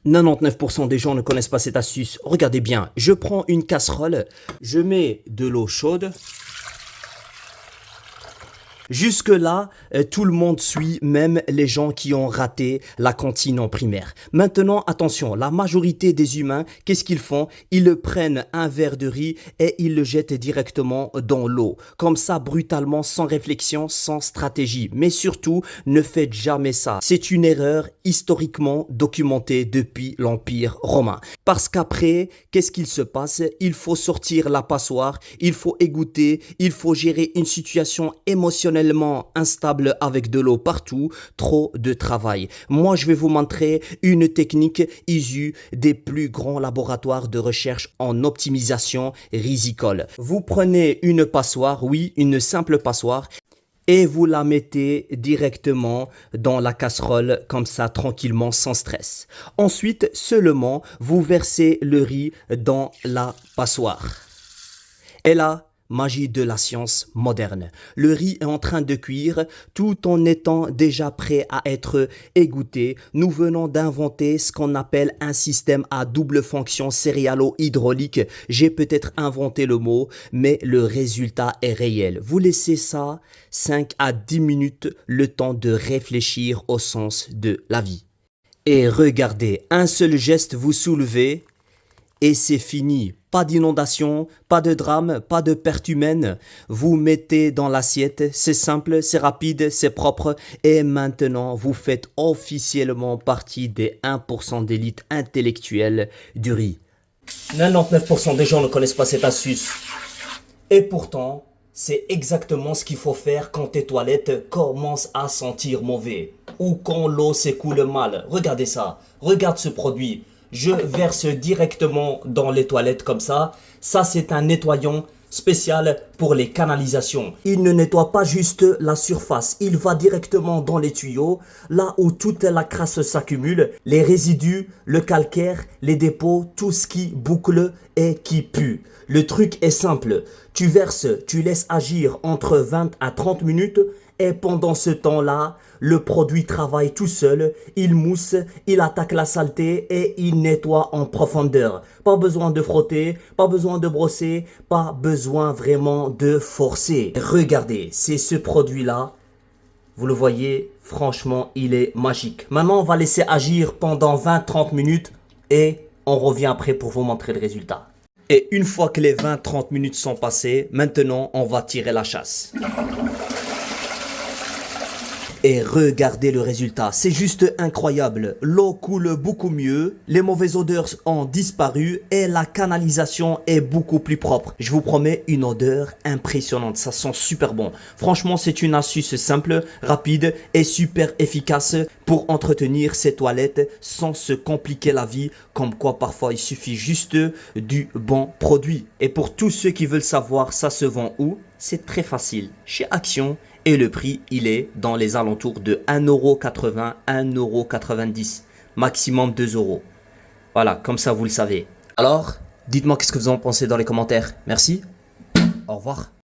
99% des gens ne connaissent pas cette astuce. Regardez bien, je prends une casserole, je mets de l'eau chaude. Jusque-là, tout le monde suit, même les gens qui ont raté la cantine en primaire. Maintenant, attention, la majorité des humains, qu'est-ce qu'ils font? Ils prennent un verre de riz et ils le jettent directement dans l'eau. Comme ça, brutalement, sans réflexion, sans stratégie. Mais surtout, ne faites jamais ça. C'est une erreur historiquement documentée depuis l'Empire romain. Parce qu'après, qu'est-ce qu'il se passe? Il faut sortir la passoire, il faut égoutter, il faut gérer une situation émotionnelle instable avec de l'eau partout, trop de travail. Moi, je vais vous montrer une technique issue des plus grands laboratoires de recherche en optimisation risicole. Vous prenez une passoire, oui, une simple passoire, et vous la mettez directement dans la casserole, comme ça, tranquillement, sans stress. Ensuite, seulement, vous versez le riz dans la passoire. Et là, magie de la science moderne. Le riz est en train de cuire tout en étant déjà prêt à être égoutté. Nous venons d'inventer ce qu'on appelle un système à double fonction céréalo-hydraulique. J'ai peut-être inventé le mot, mais le résultat est réel. Vous laissez ça 5 à 10 minutes, le temps de réfléchir au sens de la vie. Et regardez, un seul geste vous soulevez et c'est fini. Pas d'inondation, pas de drame, pas de perte humaine. Vous mettez dans l'assiette, c'est simple, c'est rapide, c'est propre. Et maintenant, vous faites officiellement partie des 1% d'élite intellectuelle du riz. 99% des gens ne connaissent pas cette astuce. Et pourtant, c'est exactement ce qu'il faut faire quand tes toilettes commencent à sentir mauvais. Ou quand l'eau s'écoule mal. Regardez ça, regarde ce produit. Je verse directement dans les toilettes comme ça. Ça, c'est un nettoyant spécial pour les canalisations. Il ne nettoie pas juste la surface. Il va directement dans les tuyaux, là où toute la crasse s'accumule, les résidus, le calcaire, les dépôts, tout ce qui boucle et qui pue. Le truc est simple. Tu verses, tu laisses agir entre 20 à 30 minutes et pendant ce temps-là, le produit travaille tout seul, il mousse, il attaque la saleté et il nettoie en profondeur. Pas besoin de frotter, pas besoin de brosser, pas besoin vraiment de forcer. Regardez, c'est ce produit-là. Vous le voyez, franchement, il est magique. Maintenant, on va laisser agir pendant 20-30 minutes et on revient après pour vous montrer le résultat. Et une fois que les 20-30 minutes sont passées, maintenant, on va tirer la chasse. Et regardez le résultat, c'est juste incroyable. L'eau coule beaucoup mieux, les mauvaises odeurs ont disparu et la canalisation est beaucoup plus propre. Je vous promets une odeur impressionnante, ça sent super bon. Franchement, c'est une astuce simple, rapide et super efficace pour entretenir ses toilettes sans se compliquer la vie. Comme quoi, parfois, il suffit juste du bon produit. Et pour tous ceux qui veulent savoir, ça se vend où? C'est très facile, chez Action. Et le prix, il est dans les alentours de 1,80 €, 1,90 €, maximum 2 €. Voilà, comme ça vous le savez. Alors, dites-moi qu'est-ce que vous en pensez dans les commentaires. Merci, au revoir.